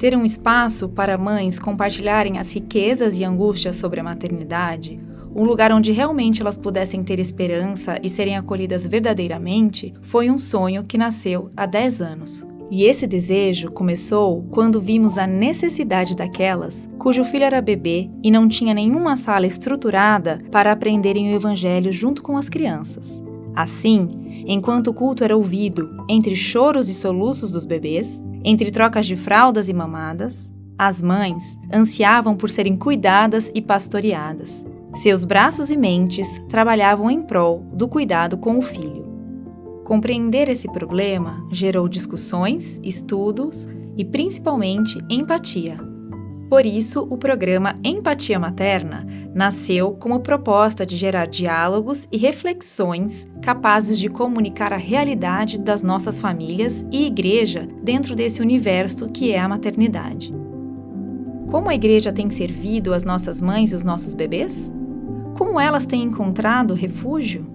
Ter um espaço para mães compartilharem as riquezas e angústias sobre a maternidade, um lugar onde realmente elas pudessem ter esperança e serem acolhidas verdadeiramente, foi um sonho que nasceu há 10 anos. E esse desejo começou quando vimos a necessidade daquelas cujo filho era bebê e não tinha nenhuma sala estruturada para aprenderem o Evangelho junto com as crianças. Assim, enquanto o culto era ouvido entre choros e soluços dos bebês, entre trocas de fraldas e mamadas, as mães ansiavam por serem cuidadas e pastoreadas. Seus braços e mentes trabalhavam em prol do cuidado com o filho. Compreender esse problema gerou discussões, estudos e, principalmente, empatia. Por isso, o programa Empatia Materna nasceu como proposta de gerar diálogos e reflexões capazes de comunicar a realidade das nossas famílias e igreja dentro desse universo que é a maternidade. Como a igreja tem servido as nossas mães e os nossos bebês? Como elas têm encontrado refúgio?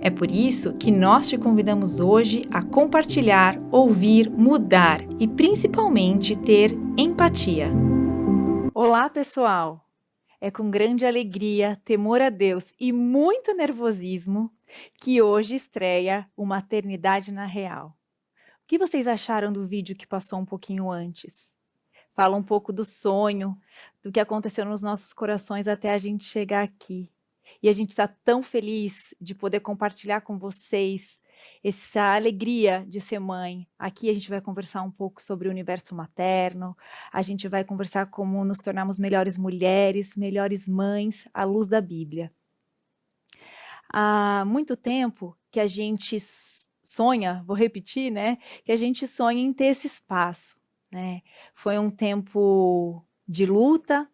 É por isso que nós te convidamos hoje a compartilhar, ouvir, mudar e principalmente ter empatia. Olá, pessoal! É com grande alegria, temor a Deus e muito nervosismo que hoje estreia o Maternidade na Real. O que vocês acharam do vídeo que passou um pouquinho antes? Fala um pouco do sonho, do que aconteceu nos nossos corações até a gente chegar aqui. E a gente está tão feliz de poder compartilhar com vocês essa alegria de ser mãe. Aqui a gente vai conversar um pouco sobre o universo materno, a gente vai conversar como nos tornarmos melhores mulheres, melhores mães, à luz da Bíblia. Há muito tempo que a gente sonha, vou repetir, né? Que a gente sonha em ter esse espaço, né? Foi um tempo de luta,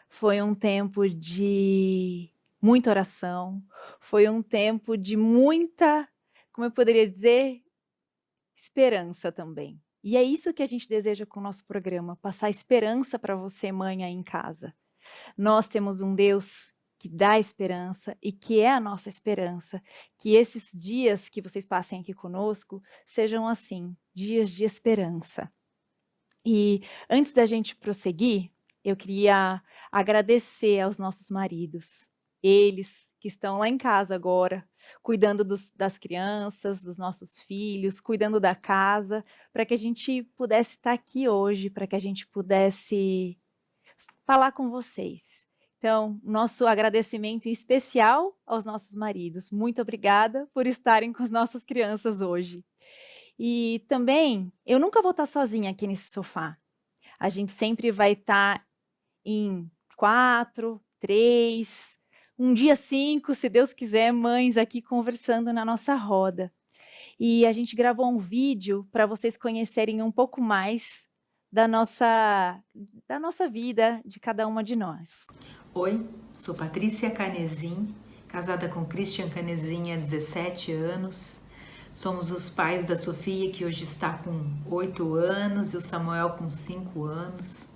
foi um tempo de muita oração, foi um tempo de muita, como eu poderia dizer, esperança também. E é isso que a gente deseja com o nosso programa, passar esperança para você, mãe, aí em casa. Nós temos um Deus que dá esperança e que é a nossa esperança. Que esses dias que vocês passem aqui conosco sejam assim, dias de esperança. E antes da gente prosseguir, eu queria agradecer aos nossos maridos, eles que estão lá em casa agora, cuidando das crianças, dos nossos filhos, cuidando da casa, para que a gente pudesse estar aqui hoje, para que a gente pudesse falar com vocês. Então, nosso agradecimento em especial aos nossos maridos. Muito obrigada por estarem com as nossas crianças hoje. E também, eu nunca vou estar sozinha aqui nesse sofá. A gente sempre vai estar em 4, 3, um dia 5, se Deus quiser, mães aqui conversando na nossa roda. E a gente gravou um vídeo para vocês conhecerem um pouco mais da nossa vida, de cada uma de nós. Oi, sou Patrícia Canezin, casada com Christian Canezin há 17 anos. Somos os pais da Sofia, que hoje está com 8 anos, e o Samuel com 5 anos.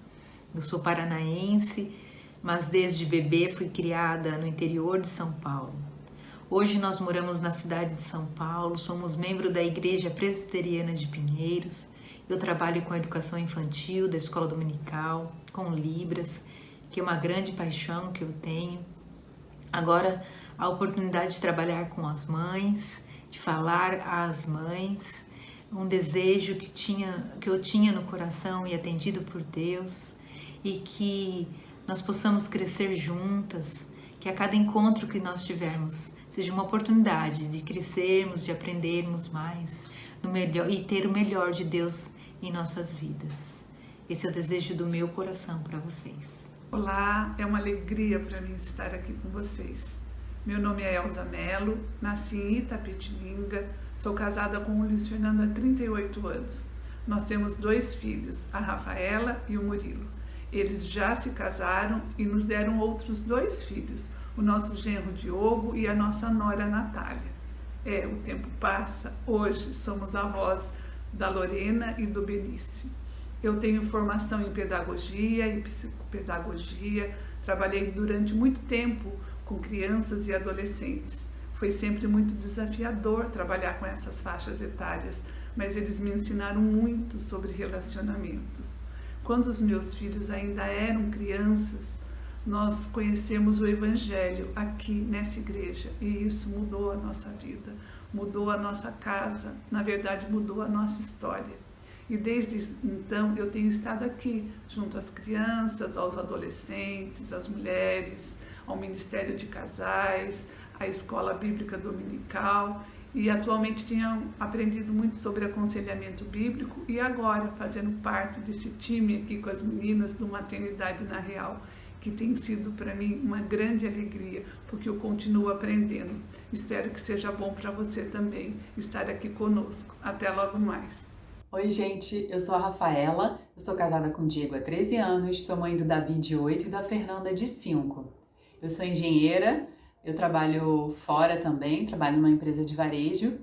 Eu sou paranaense, mas desde bebê fui criada no interior de São Paulo. Hoje nós moramos na cidade de São Paulo, somos membro da Igreja Presbiteriana de Pinheiros. Eu trabalho com a educação infantil da escola dominical, com Libras, que é uma grande paixão que eu tenho. Agora, a oportunidade de trabalhar com as mães, de falar às mães, um desejo que eu tinha no coração e atendido por Deus, e que nós possamos crescer juntas, que a cada encontro que nós tivermos seja uma oportunidade de crescermos, de aprendermos mais no melhor, e ter o melhor de Deus em nossas vidas. Esse é o desejo do meu coração para vocês. Olá, é uma alegria para mim estar aqui com vocês. Meu nome é Elza Mello, nasci em Itapetininga, sou casada com o Luiz Fernando há 38 anos. Nós temos 2 filhos, a Rafaela e o Murilo. Eles já se casaram e nos deram outros 2 filhos, o nosso genro Diogo e a nossa nora Natália. O tempo passa, hoje somos avós da Lorena e do Benício. Eu tenho formação em pedagogia e psicopedagogia, trabalhei durante muito tempo com crianças e adolescentes. Foi sempre muito desafiador trabalhar com essas faixas etárias, mas eles me ensinaram muito sobre relacionamentos. Quando os meus filhos ainda eram crianças, nós conhecemos o Evangelho aqui nessa igreja e isso mudou a nossa vida, mudou a nossa casa, na verdade mudou a nossa história. E desde então eu tenho estado aqui, junto às crianças, aos adolescentes, às mulheres, ao Ministério de Casais, à Escola Bíblica Dominical, e atualmente tenho aprendido muito sobre aconselhamento bíblico e agora fazendo parte desse time aqui com as meninas do Maternidade na Real, que tem sido para mim uma grande alegria, porque eu continuo aprendendo. Espero que seja bom para você também estar aqui conosco. Até logo mais. Oi, gente, eu sou a Rafaela, eu sou casada com o Diego há 13 anos, sou mãe do Davi de 8 e da Fernanda de 5. Eu sou engenheira, eu trabalho fora também, trabalho numa empresa de varejo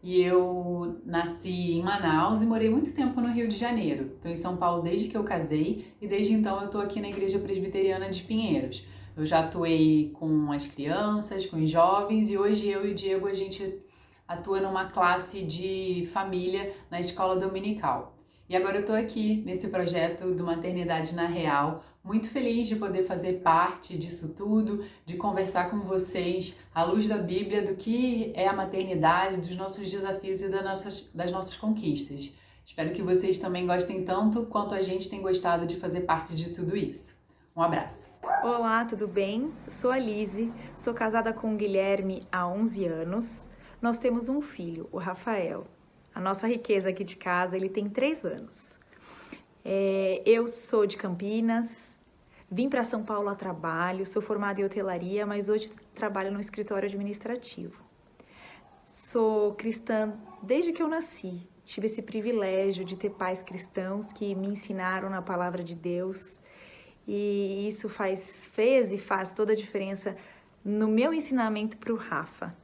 e eu nasci em Manaus e morei muito tempo no Rio de Janeiro. Estou em São Paulo desde que eu casei e desde então eu estou aqui na Igreja Presbiteriana de Pinheiros. Eu já atuei com as crianças, com os jovens e hoje eu e o Diego a gente atua numa classe de família na escola dominical. E agora eu estou aqui nesse projeto do Maternidade na Real, muito feliz de poder fazer parte disso tudo, de conversar com vocês à luz da Bíblia do que é a maternidade, dos nossos desafios e das nossas conquistas. Espero que vocês também gostem tanto quanto a gente tem gostado de fazer parte de tudo isso. Um abraço! Olá, tudo bem? Eu sou a Lise, sou casada com o Guilherme há 11 anos. Nós temos um filho, o Rafael. A nossa riqueza aqui de casa, ele tem 3 anos. Eu sou de Campinas, vim para São Paulo a trabalho, sou formada em hotelaria, mas hoje trabalho no escritório administrativo. Sou cristã desde que eu nasci. Tive esse privilégio de ter pais cristãos que me ensinaram na palavra de Deus. E isso fez e faz toda a diferença no meu ensinamento para o Rafa.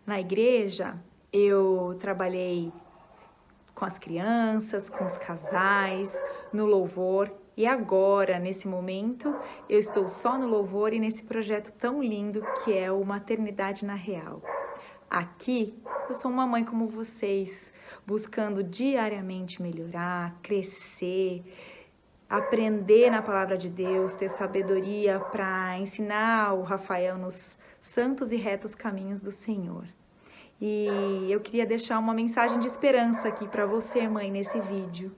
Na igreja, eu trabalhei com as crianças, com os casais, no louvor. E agora, nesse momento, eu estou só no louvor e nesse projeto tão lindo que é o Maternidade na Real. Aqui, eu sou uma mãe como vocês, buscando diariamente melhorar, crescer, aprender na palavra de Deus, ter sabedoria para ensinar o Rafael nos santos e retos caminhos do Senhor. E eu queria deixar uma mensagem de esperança aqui para você, mãe, nesse vídeo,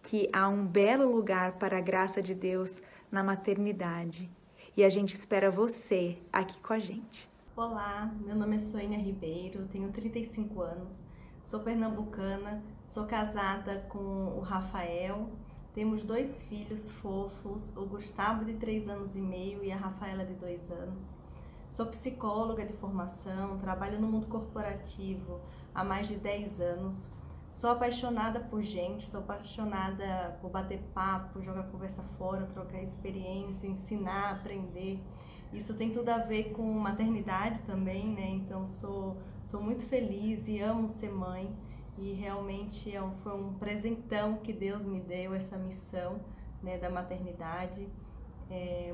que há um belo lugar para a graça de Deus na maternidade. E a gente espera você aqui com a gente. Olá, meu nome é Soênia Ribeiro, tenho 35 anos, sou pernambucana, sou casada com o Rafael. Temos 2 filhos fofos, o Gustavo de 3 anos e meio e a Rafaela de 2 anos. Sou psicóloga de formação, trabalho no mundo corporativo há mais de 10 anos. Sou apaixonada por gente, sou apaixonada por bater papo, jogar conversa fora, trocar experiência, ensinar, aprender. Isso tem tudo a ver com maternidade também, né? Então sou muito feliz e amo ser mãe. E realmente foi um presentão que Deus me deu, essa missão, né, da maternidade.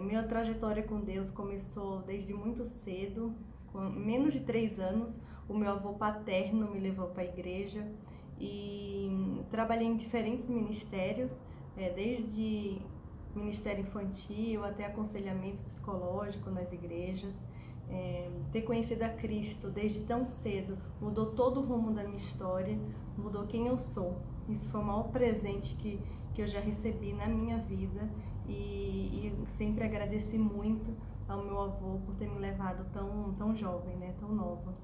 Minha trajetória com Deus começou desde muito cedo, com menos de 3 anos. O meu avô paterno me levou para a igreja e trabalhei em diferentes ministérios, desde ministério infantil até aconselhamento psicológico nas igrejas. Ter conhecido a Cristo desde tão cedo mudou todo o rumo da minha história, mudou quem eu sou. Isso foi o maior presente que eu já recebi na minha vida e sempre agradeci muito ao meu avô por ter me levado tão jovem, né, tão nova.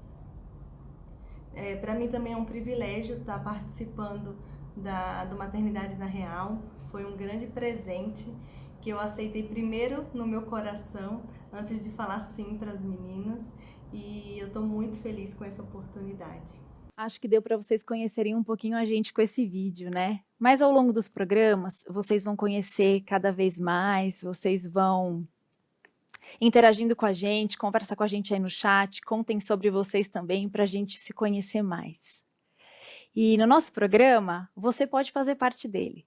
Para mim também é um privilégio estar participando do Maternidade na Real. Foi um grande presente que eu aceitei primeiro no meu coração, antes de falar sim para as meninas, e eu estou muito feliz com essa oportunidade. Acho que deu para vocês conhecerem um pouquinho a gente com esse vídeo, né? Mas ao longo dos programas, vocês vão conhecer cada vez mais, vocês vão interagindo com a gente, conversa com a gente aí no chat, contem sobre vocês também para a gente se conhecer mais. E no nosso programa, você pode fazer parte dele.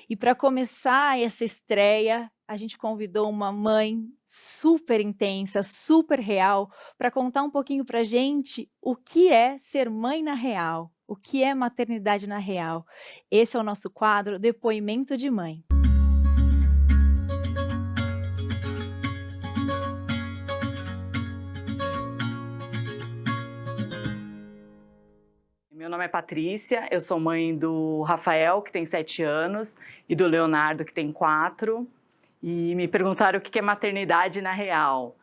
E para começar essa estreia, a gente convidou uma mãe super intensa, super real, para contar um pouquinho para a gente o que é ser mãe na real, o que é maternidade na real. Esse é o nosso quadro Depoimento de Mãe. Meu nome é Patrícia, eu sou mãe do Rafael, que tem 7 anos, e do Leonardo, que tem 4. E me perguntaram o que é maternidade na real.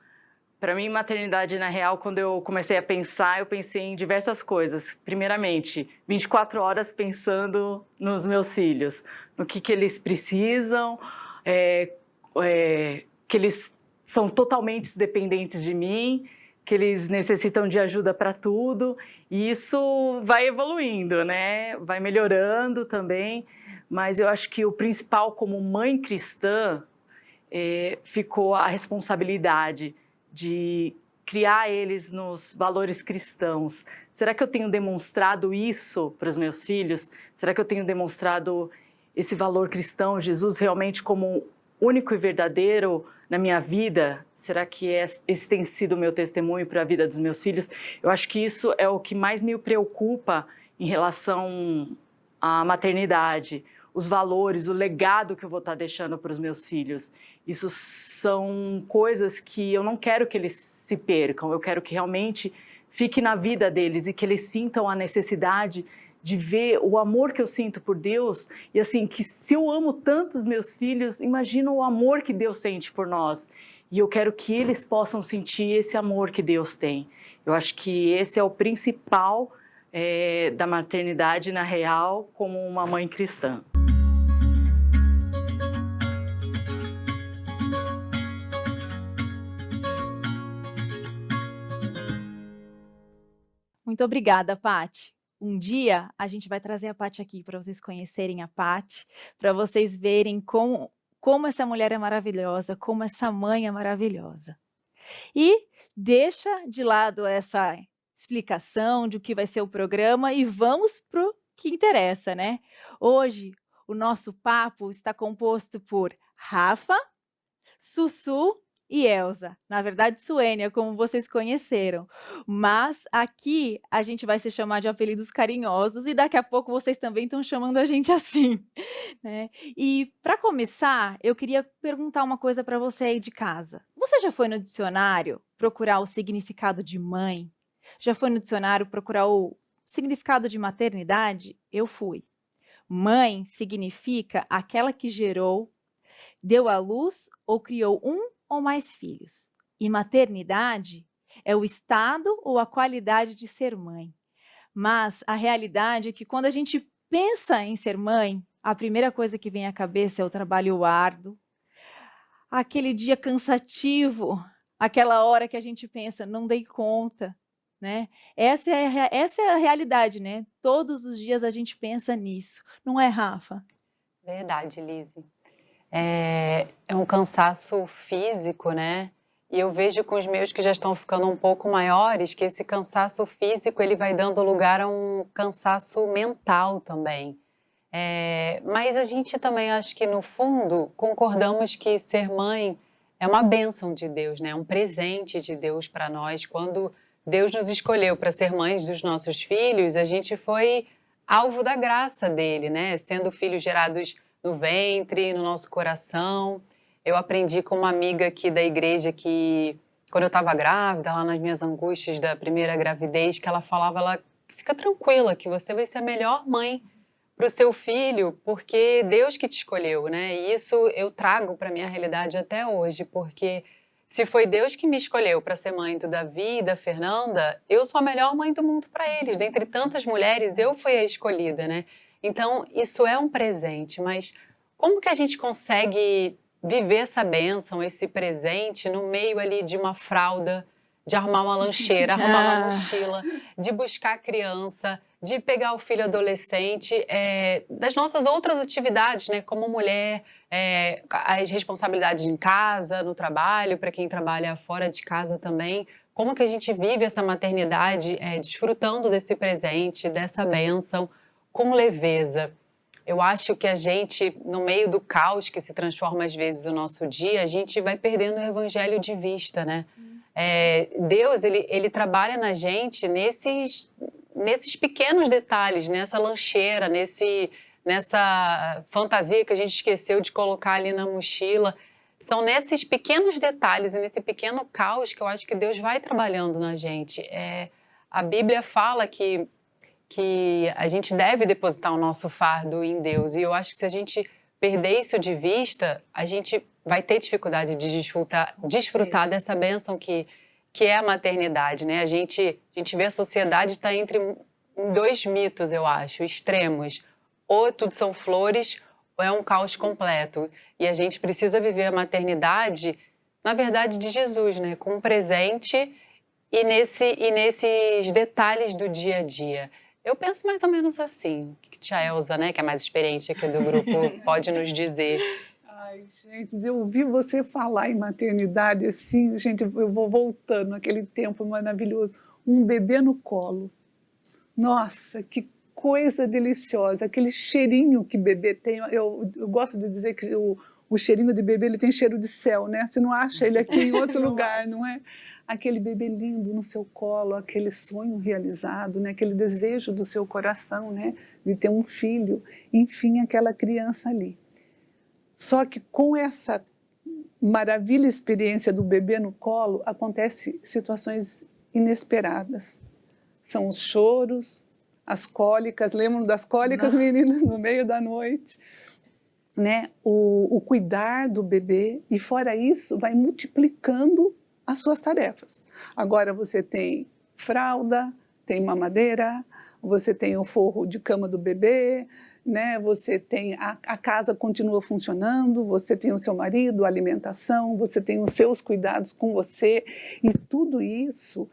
Para mim, maternidade na real, quando eu comecei a pensar, eu pensei em diversas coisas. Primeiramente, 24 horas pensando nos meus filhos, no que eles precisam, que eles são totalmente dependentes de mim, que eles necessitam de ajuda para tudo, e isso vai evoluindo, né? Vai melhorando também, mas eu acho que o principal como mãe cristã ficou a responsabilidade de criar eles nos valores cristãos. Será que eu tenho demonstrado isso para os meus filhos? Será que eu tenho demonstrado esse valor cristão, Jesus realmente como único e verdadeiro na minha vida? Será que esse tem sido o meu testemunho para a vida dos meus filhos? Eu acho que isso é o que mais me preocupa em relação à maternidade. Os valores, o legado que eu vou estar deixando para os meus filhos. Isso são coisas que eu não quero que eles se percam, eu quero que realmente fique na vida deles e que eles sintam a necessidade de ver o amor que eu sinto por Deus. E assim, que se eu amo tanto os meus filhos, imagina o amor que Deus sente por nós. E eu quero que eles possam sentir esse amor que Deus tem. Eu acho que esse é o principal da maternidade na real como uma mãe cristã. Muito obrigada, Paty. Um dia a gente vai trazer a Paty aqui para vocês conhecerem a Paty, para vocês verem como essa mulher é maravilhosa, como essa mãe é maravilhosa. E deixa de lado essa explicação de o que vai ser o programa e vamos para o que interessa, né? Hoje o nosso papo está composto por Rafa, Sussu e Elza, na verdade Suênia, como vocês conheceram, mas aqui a gente vai se chamar de apelidos carinhosos e daqui a pouco vocês também estão chamando a gente assim, né? E para começar, eu queria perguntar uma coisa para você aí de casa. Você já foi no dicionário procurar o significado de mãe? Já foi no dicionário procurar o significado de maternidade? Eu fui. Mãe significa aquela que gerou, deu à luz ou criou um ou mais filhos. E maternidade é o estado ou a qualidade de ser mãe. Mas a realidade é que quando a gente pensa em ser mãe, a primeira coisa que vem à cabeça é o trabalho árduo, aquele dia cansativo, aquela hora que a gente pensa, não dei conta, né? Essa é a realidade, né? Todos os dias a gente pensa nisso. Não é, Rafa? Verdade, Lise. É um cansaço físico, né? E eu vejo com os meus que já estão ficando um pouco maiores que esse cansaço físico ele vai dando lugar a um cansaço mental também. Mas a gente também acho que no fundo concordamos que ser mãe é uma bênção de Deus, né? Um presente de Deus para nós. Quando Deus nos escolheu para ser mães dos nossos filhos, a gente foi alvo da graça dele, né? Sendo filhos gerados no ventre, no nosso coração. Eu aprendi com uma amiga aqui da igreja que, quando eu estava grávida, lá nas minhas angústias da primeira gravidez, que ela falava, fica tranquila que você vai ser a melhor mãe para o seu filho, porque Deus que te escolheu, né? E isso eu trago para a minha realidade até hoje, porque se foi Deus que me escolheu para ser mãe do Davi e da Fernanda, eu sou a melhor mãe do mundo para eles. Dentre tantas mulheres, eu fui a escolhida, né? Então, isso é um presente, mas como que a gente consegue viver essa bênção, esse presente, no meio ali de uma fralda, de arrumar uma lancheira, arrumar uma mochila, de buscar a criança, de pegar o filho adolescente, das nossas outras atividades, né, como mulher, as responsabilidades em casa, no trabalho, para quem trabalha fora de casa também. Como que a gente vive essa maternidade desfrutando desse presente, dessa bênção, com leveza? Eu acho que a gente, no meio do caos que se transforma às vezes o nosso dia, a gente vai perdendo o evangelho de vista, né? Deus, ele trabalha na gente nesses pequenos detalhes, nessa lancheira, nessa fantasia que a gente esqueceu de colocar ali na mochila. São nesses pequenos detalhes e nesse pequeno caos que eu acho que Deus vai trabalhando na gente. A Bíblia fala que que a gente deve depositar o nosso fardo em Deus. E eu acho que se a gente perder isso de vista, a gente vai ter dificuldade de desfrutar dessa bênção que é a maternidade, né? A gente vê a sociedade está entre dois mitos, eu acho, extremos. Ou tudo são flores, ou é um caos completo. E a gente precisa viver a maternidade, na verdade, de Jesus, né? Com um presente e nesses detalhes do dia a dia. Eu penso mais ou menos assim. O que tia Elza, né, que é mais experiente aqui do grupo, pode nos dizer? Ai, gente, eu ouvi você falar em maternidade assim, gente, eu vou voltando naquele tempo maravilhoso. Um bebê no colo. Nossa, que coisa deliciosa. Aquele cheirinho que bebê tem. Eu gosto de dizer que o cheirinho de bebê ele tem cheiro de céu, né? Você não acha ele aqui em outro lugar, não é? Aquele bebê lindo no seu colo, aquele sonho realizado, né? Aquele desejo do seu coração, né? De ter um filho. Enfim, aquela criança ali. Só que com essa maravilha experiência do bebê no colo, acontecem situações inesperadas. São os choros, as cólicas, lembram das cólicas, meninas, no meio da noite? Né? O cuidar do bebê, e fora isso, vai multiplicando as suas tarefas. Agora você tem fralda, tem mamadeira, você tem o forro de cama do bebê, né? Você tem a casa continua funcionando, você tem o seu marido, a alimentação, você tem os seus cuidados com você, e tudo isso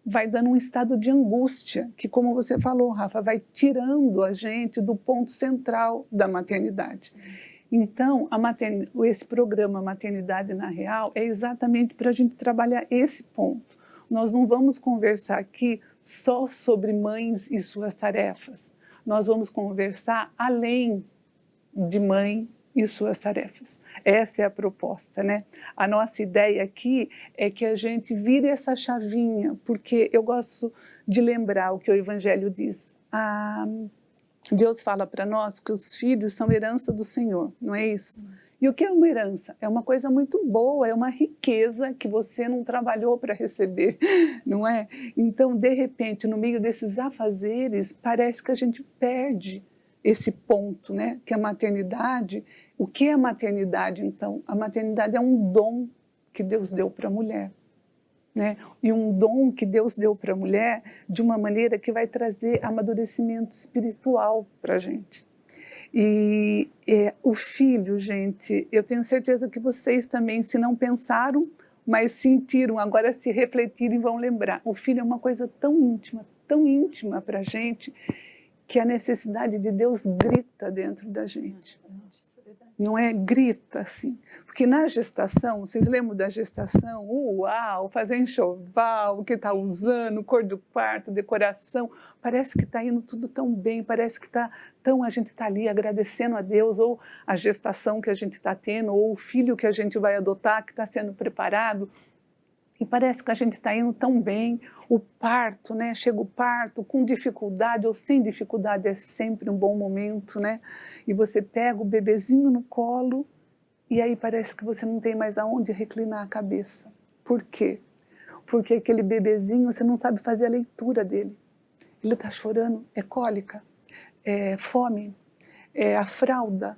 vai dando um estado de angústia, que, como você falou, Rafa, vai tirando a gente do ponto central da maternidade. Então, esse programa Maternidade na Real é exatamente para a gente trabalhar esse ponto. Nós não vamos conversar aqui só sobre mães e suas tarefas. Nós vamos conversar além de mãe e suas tarefas. Essa é a proposta, né? A nossa ideia aqui é que a gente vire essa chavinha, porque eu gosto de lembrar o que o Evangelho diz. Deus fala para nós que os filhos são herança do Senhor, não é isso? E o que é uma herança? É uma coisa muito boa, é uma riqueza que você não trabalhou para receber, não é? Então, de repente, no meio desses afazeres, parece que a gente perde esse ponto, né? Que a maternidade, o que é a maternidade, então? A maternidade é um dom que Deus deu para a mulher. Né? E um dom que Deus deu para a mulher de uma maneira que vai trazer amadurecimento espiritual para a gente. E o filho, gente, eu tenho certeza que vocês também, se não pensaram, mas sentiram, agora se refletirem vão lembrar. O filho é uma coisa tão íntima para a gente, que a necessidade de Deus grita dentro da gente. Não é? Grita assim. Porque na gestação, vocês lembram da gestação? Uau, fazer enxoval, o que está usando, cor do quarto, decoração. Parece que está indo tudo tão bem, parece que a gente está ali agradecendo a Deus, ou a gestação que a gente está tendo, ou o filho que a gente vai adotar, que está sendo preparado. E parece que a gente está indo tão bem. O parto, né? Chega o parto com dificuldade ou sem dificuldade, é sempre um bom momento, né? E você pega o bebezinho no colo e aí parece que você não tem mais aonde reclinar a cabeça. Por quê? Porque aquele bebezinho, você não sabe fazer a leitura dele. Ele está chorando, é cólica, é fome, é a fralda.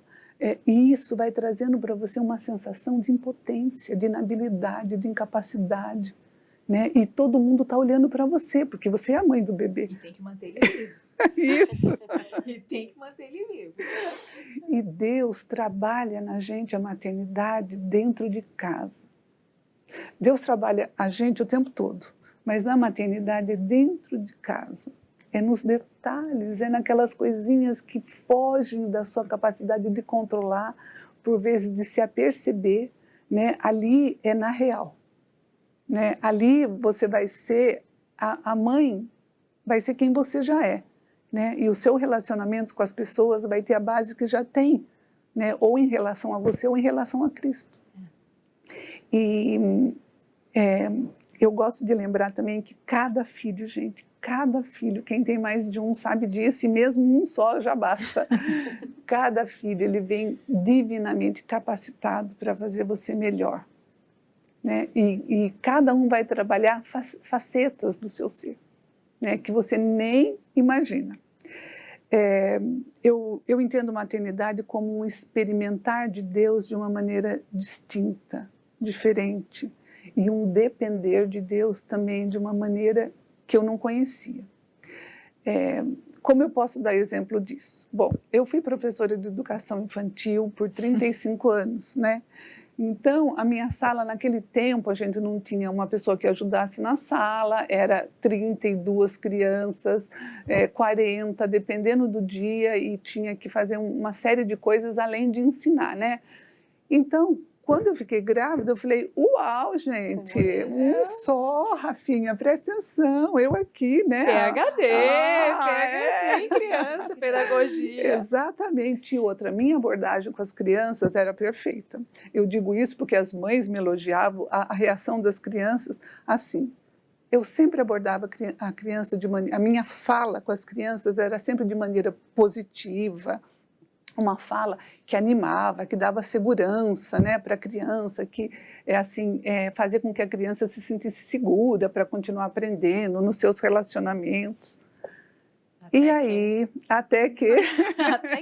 E isso vai trazendo para você uma sensação de impotência, de inabilidade, de incapacidade, né? E todo mundo está olhando para você, porque você é a mãe do bebê. E tem que manter ele vivo. Isso. E tem que manter ele vivo. E Deus trabalha na gente a maternidade dentro de casa. Deus trabalha a gente o tempo todo, mas na maternidade é dentro de casa. É nos detalhes, é naquelas coisinhas que fogem da sua capacidade de controlar, por vezes de se aperceber, né? Ali é na real, né? Ali você vai ser, a mãe vai ser quem você já é, né? E o seu relacionamento com as pessoas vai ter a base que já tem, né? Ou em relação a você ou em relação a Cristo. E eu gosto de lembrar também que cada filho, gente, cada filho, quem tem mais de um sabe disso, e mesmo um só já basta. Cada filho, ele vem divinamente capacitado para fazer você melhor, né? E cada um vai trabalhar facetas do seu ser. né, que você nem imagina. Eu entendo maternidade como um experimentar de Deus de uma maneira distinta, diferente, e um depender de Deus também de uma maneira que eu não conhecia. Como eu posso dar exemplo disso? Bom, eu fui professora de educação infantil por 35 anos, né? Então, a minha sala, naquele tempo, a gente não tinha uma pessoa que ajudasse na sala, era 32 crianças, 40, dependendo do dia, e tinha que fazer uma série de coisas além de ensinar, né? Então, quando eu fiquei grávida, eu falei, uau, gente, um só, Rafinha, presta atenção, eu aqui, né? PhD, em criança, pedagogia. Exatamente. E outra, minha abordagem com as crianças era perfeita. Eu digo isso porque as mães me elogiavam a reação das crianças assim. Eu sempre abordava a criança de maneira... A minha fala com as crianças era sempre de maneira positiva, uma fala que animava, que dava segurança, né, para a criança, que fazia com que a criança se sentisse segura para continuar aprendendo nos seus relacionamentos. Até que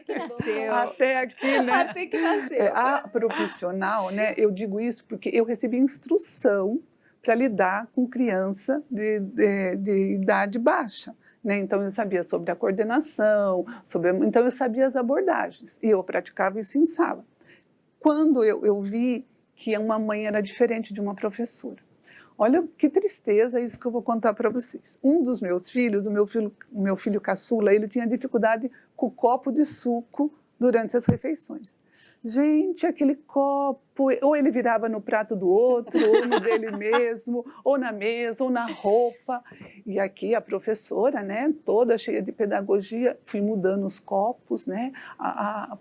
nasceu. Até aqui, né? Até que nasceu. A profissional, né, eu digo isso porque eu recebi instrução para lidar com criança de idade baixa. Né? Então, eu sabia sobre a coordenação, então eu sabia as abordagens, e eu praticava isso em sala. Quando eu vi que uma mãe era diferente de uma professora, olha que tristeza isso que eu vou contar para vocês. Um dos meus filhos, o meu filho caçula, ele tinha dificuldade com o copo de suco durante as refeições. Gente, aquele copo, ou ele virava no prato do outro, ou no dele mesmo, ou na mesa, ou na roupa. E aqui a professora, né, toda cheia de pedagogia, fui mudando os copos, né,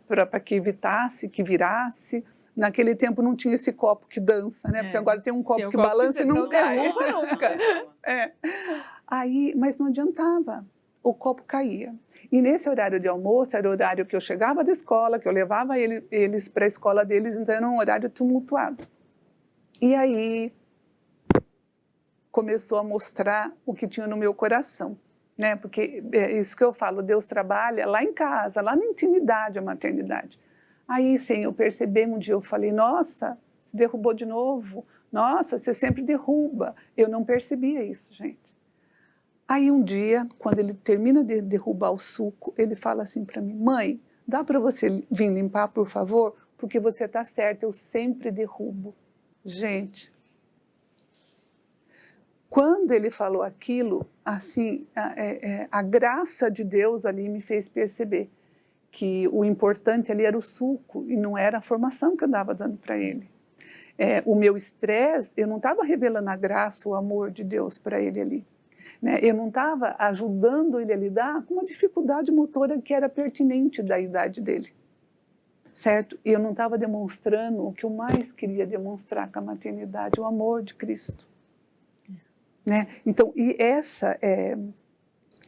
para que evitasse, que virasse. Naquele tempo não tinha esse copo que dança, né, porque agora tem um copo que balança e não derruba nunca. Mas não adiantava, o copo caía. E nesse horário de almoço, era o horário que eu chegava da escola, que eu levava eles para a escola deles, então era um horário tumultuado. E aí começou a mostrar o que tinha no meu coração, né? Porque é isso que eu falo, Deus trabalha lá em casa, lá na intimidade, a maternidade. Aí, sem eu perceber, um dia eu falei, nossa, se derrubou de novo, nossa, você sempre derruba. Eu não percebia isso, gente. Aí um dia, quando ele termina de derrubar o suco, ele fala assim para mim, mãe, dá para você vir limpar, por favor? Porque você está certa, eu sempre derrubo. Gente, quando ele falou aquilo, assim, a graça de Deus ali me fez perceber que o importante ali era o suco e não era a formação que eu estava dando para ele. O meu estresse, eu não estava revelando a graça, o amor de Deus para ele ali. Né? Eu não estava ajudando ele a lidar com uma dificuldade motora que era pertinente da idade dele, certo? E eu não estava demonstrando o que eu mais queria demonstrar com a maternidade, o amor de Cristo. Né? Então,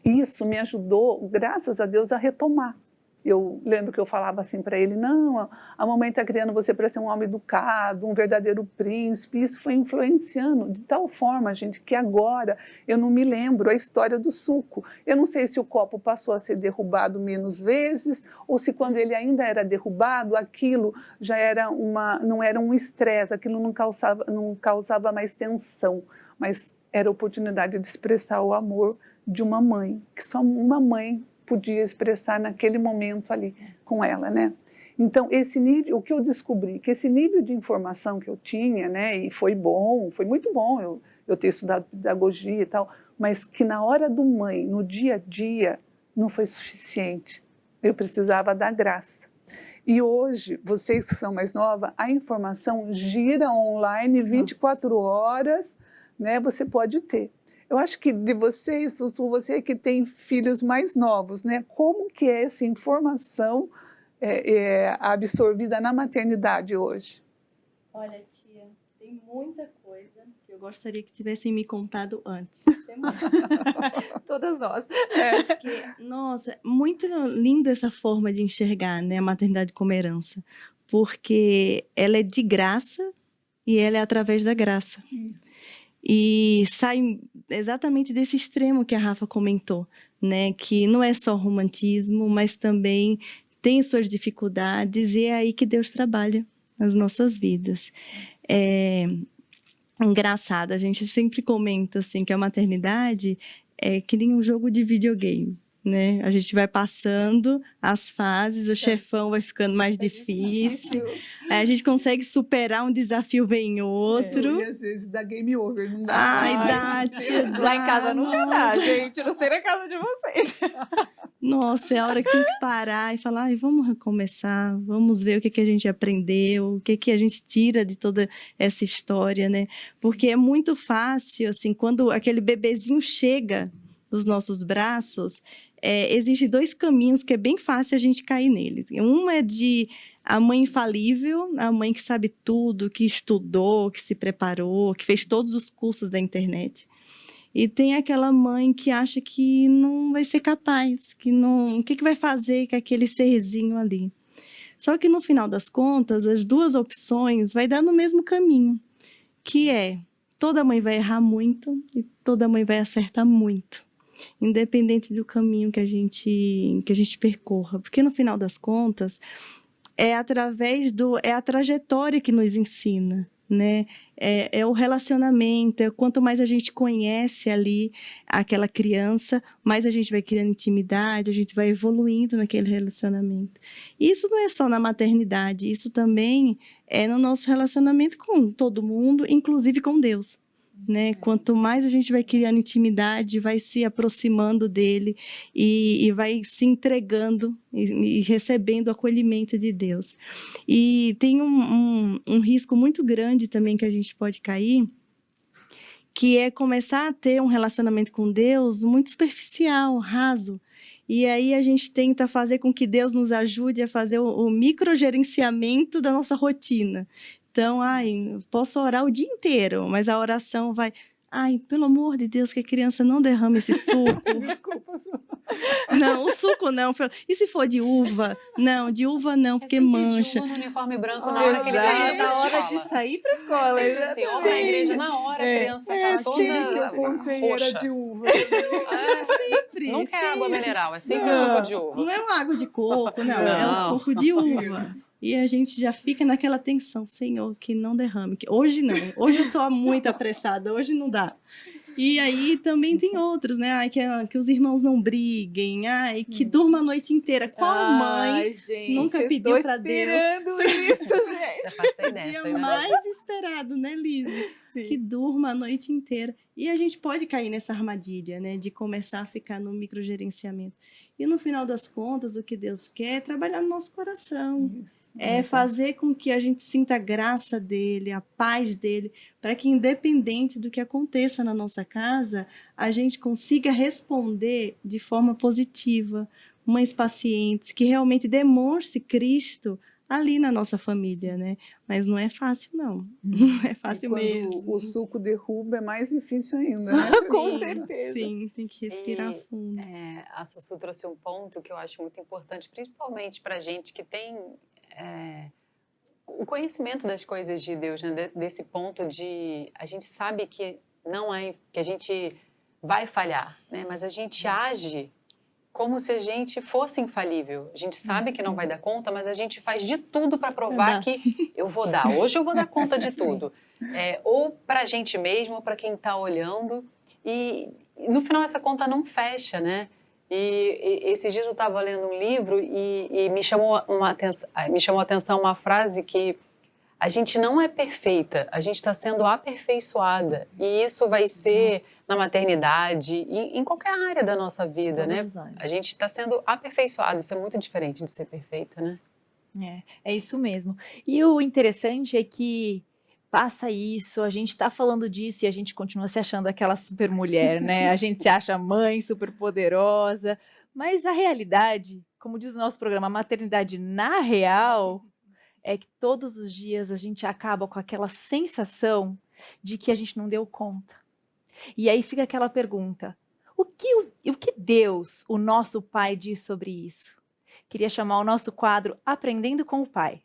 isso me ajudou, graças a Deus, a retomar. Eu lembro que eu falava assim para ele, não, a mamãe está criando você para ser um homem educado, um verdadeiro príncipe. Isso foi influenciando de tal forma, gente, que agora eu não me lembro a história do suco. Eu não sei se o copo passou a ser derrubado menos vezes, ou se quando ele ainda era derrubado, aquilo já era não era um estresse, aquilo não causava mais tensão, mas era a oportunidade de expressar o amor de uma mãe, que só uma mãe podia expressar naquele momento ali com ela, né? Então, esse nível, o que eu descobri, que esse nível de informação que eu tinha, né, e foi bom, foi muito bom eu ter estudado pedagogia e tal, mas que na hora do mãe, no dia a dia, não foi suficiente. Eu precisava da graça. E hoje, vocês que são mais novas, a informação gira online 24 horas, né, você pode ter. Eu acho que de vocês, Sussu, você que tem filhos mais novos, né? Como que é essa informação absorvida na maternidade hoje? Olha, tia, tem muita coisa que eu gostaria que tivessem me contado antes. Todas nós. Porque, nossa, muito linda essa forma de enxergar, né, a maternidade como herança. Porque ela é de graça e ela é através da graça. Isso. E sai exatamente desse extremo que a Rafa comentou, né? Que não é só romantismo, mas também tem suas dificuldades e é aí que Deus trabalha nas nossas vidas. É engraçado, a gente sempre comenta assim que a maternidade é que nem um jogo de videogame, né? A gente vai passando as fases, o chefão vai ficando mais difícil, aí a gente consegue superar um desafio, vem outro. E às vezes dá game over, não dá. Ai, dá, tia, dá. Lá em casa nunca dá, gente. Não sei na casa de vocês. Nossa, é a hora que tem que parar e falar, ai, vamos recomeçar, vamos ver o que a gente aprendeu, o que a gente tira de toda essa história, né? Porque é muito fácil, assim, quando aquele bebezinho chega nos nossos braços, existem 2 caminhos que é bem fácil a gente cair neles. Um é de a mãe infalível, a mãe que sabe tudo, que estudou, que se preparou, que fez todos os cursos da internet. E tem aquela mãe que acha que não vai ser capaz, que não, o que vai fazer com aquele serzinho ali. Só que no final das contas, as 2 opções vai dar no mesmo caminho, que é toda mãe vai errar muito e toda mãe vai acertar muito, independente do caminho que a gente percorra, porque no final das contas é a trajetória que nos ensina, né? É o relacionamento, quanto mais a gente conhece ali aquela criança, mais a gente vai criando intimidade, a gente vai evoluindo naquele relacionamento. E isso não é só na maternidade, isso também é no nosso relacionamento com todo mundo, inclusive com Deus, né? Quanto mais a gente vai criando intimidade, vai se aproximando dele e vai se entregando e recebendo o acolhimento de Deus. E tem um risco muito grande também que a gente pode cair, que é começar a ter um relacionamento com Deus muito superficial, raso. E aí a gente tenta fazer com que Deus nos ajude a fazer o microgerenciamento da nossa rotina. Então, posso orar o dia inteiro, mas a oração vai... Ai, pelo amor de Deus, que a criança não derrame esse suco. Desculpa. Não, o suco não. E se for de uva? Não, de uva não, porque mancha. No uniforme branco na hora que ele tá indo na hora pra de escola. sair pra escola. Sempre assim, ó, na igreja, na hora, a criança tá toda roxa. De uva. Sempre. Nunca é água mineral, é sempre Não, suco de uva. Não é uma água de coco, não. É o suco de uva. E a gente já fica naquela tensão, Senhor, que não derrame. Que hoje não, hoje eu tô muito apressada, hoje não dá. E aí também tem outros, né? Ai, que os irmãos não briguem, que durma a noite inteira. Qual mãe nunca pediu para Deus? Isso, gente. Já passei O dessa, dia né? mais esperado, né, Lise? Que durma a noite inteira. E a gente pode cair nessa armadilha, né? De começar a ficar no microgerenciamento. E no final das contas, o que Deus quer é trabalhar no nosso coração. É fazer com que a gente sinta a graça dele, a paz dele, para que, independente do que aconteça na nossa casa, a gente consiga responder de forma positiva, mães pacientes, que realmente demonstre Cristo ali na nossa família, né? Mas não é fácil, não. Não é fácil mesmo. Quando o suco derruba, é mais difícil ainda, né? Com certeza. Sim, tem que respirar fundo. A Sussu trouxe um ponto que eu acho muito importante, principalmente para gente que tem o conhecimento das coisas de Deus, né? Desse ponto de a gente sabe que não é que a gente vai falhar, né? Mas a gente age como se a gente fosse infalível. A gente sabe que não vai dar conta, mas a gente faz de tudo para provar que eu vou dar. Hoje eu vou dar conta de tudo. Ou para a gente mesmo, ou para quem está olhando. E no final essa conta não fecha, né? E esses dias eu estava lendo um livro e me chamou a atenção uma frase que a gente não é perfeita, a gente está sendo aperfeiçoada. E isso vai ser na maternidade, em qualquer área da nossa vida, né? A gente está sendo aperfeiçoado, isso é muito diferente de ser perfeita, né? É isso mesmo. E o interessante é que passa isso, a gente está falando disso e a gente continua se achando aquela super mulher, né? A gente se acha mãe super poderosa, mas a realidade, como diz o nosso programa, a maternidade na real, é que todos os dias a gente acaba com aquela sensação de que a gente não deu conta. E aí fica aquela pergunta, o que Deus, o nosso Pai, diz sobre isso? Queria chamar o nosso quadro Aprendendo com o Pai.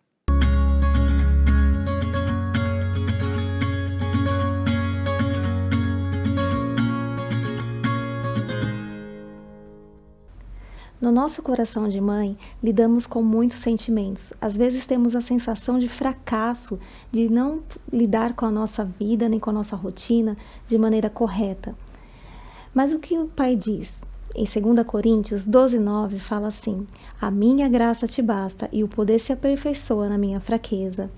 No nosso coração de mãe, lidamos com muitos sentimentos. Às vezes temos a sensação de fracasso, de não lidar com a nossa vida, nem com a nossa rotina de maneira correta. Mas o que o Pai diz? Em 2 Coríntios 12:9 fala assim: a minha graça te basta e o poder se aperfeiçoa na minha fraqueza.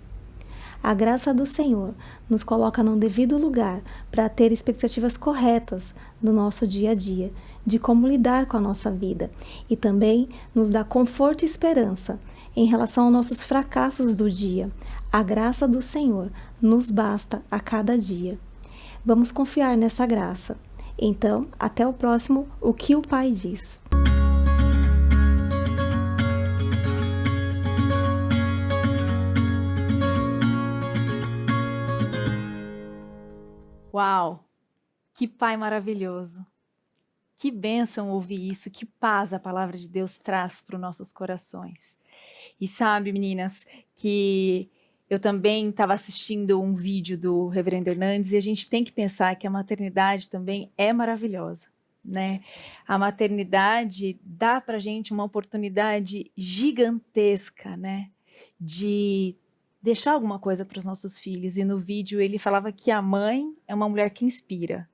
A graça do Senhor nos coloca num devido lugar para ter expectativas corretas no nosso dia a dia, de como lidar com a nossa vida, e também nos dá conforto e esperança em relação aos nossos fracassos do dia. A graça do Senhor nos basta a cada dia. Vamos confiar nessa graça. Então, até o próximo O que o Pai diz. Uau! Que pai maravilhoso! Que bênção ouvir isso, que paz a palavra de Deus traz para os nossos corações. E sabe, meninas, que eu também estava assistindo um vídeo do Reverendo Hernandes e a gente tem que pensar que a maternidade também é maravilhosa, né? A maternidade dá para a gente uma oportunidade gigantesca, né? De deixar alguma coisa para os nossos filhos. E no vídeo ele falava que a mãe é uma mulher que inspira.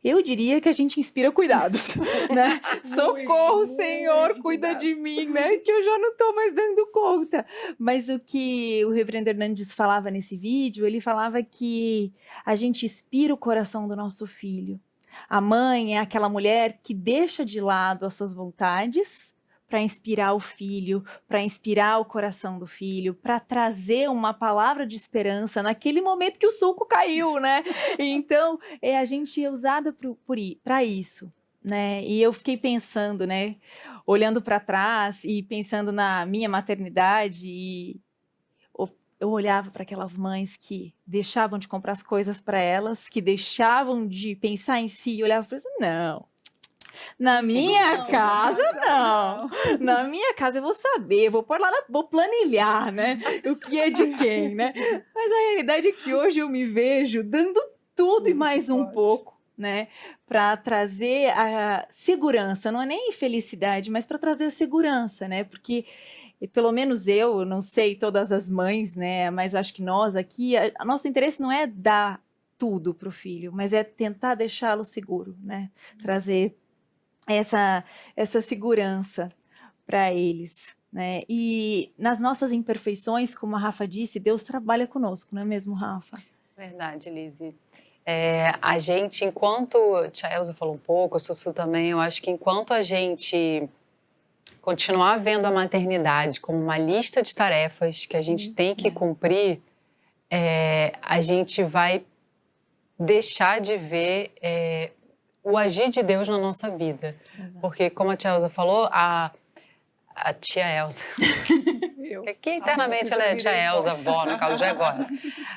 Eu diria que a gente inspira cuidados, né? Socorro, Senhor, cuida de mim, né? Que eu já não estou mais dando conta. Mas o que o Reverendo Hernandes falava nesse vídeo, ele falava que a gente inspira o coração do nosso filho. A mãe é aquela mulher que deixa de lado as suas vontades para inspirar o filho, para inspirar o coração do filho, para trazer uma palavra de esperança naquele momento que o sulco caiu, né? Então, a gente é usada para isso, né? E eu fiquei pensando, né? Olhando para trás e pensando na minha maternidade, e eu olhava para aquelas mães que deixavam de comprar as coisas para elas, que deixavam de pensar em si, e olhava e falava assim, não. Na minha casa, não. Na minha casa eu vou saber, vou pôr lá, vou planilhar, né? O que é de quem, né? Mas a realidade é que hoje eu me vejo dando tudo e mais um pouco, né? Para trazer a segurança, não é nem felicidade, mas para trazer a segurança, né? Porque pelo menos eu não sei todas as mães, né? Mas acho que nós aqui, nosso interesse não é dar tudo para o filho, mas é tentar deixá-lo seguro, né? Trazer essa segurança para eles, né? E nas nossas imperfeições, como a Rafa disse, Deus trabalha conosco, não é mesmo, Rafa? Verdade, Lizzy. A gente, enquanto a tia Elza falou um pouco, a Sussu também, eu acho que enquanto a gente continuar vendo a maternidade como uma lista de tarefas que a gente tem que cumprir, a gente vai deixar de ver o agir de Deus na nossa vida. Porque, como a tia Elza falou, a tia Elza, aqui internamente ela é tia Elza, avó, no caso já é avó.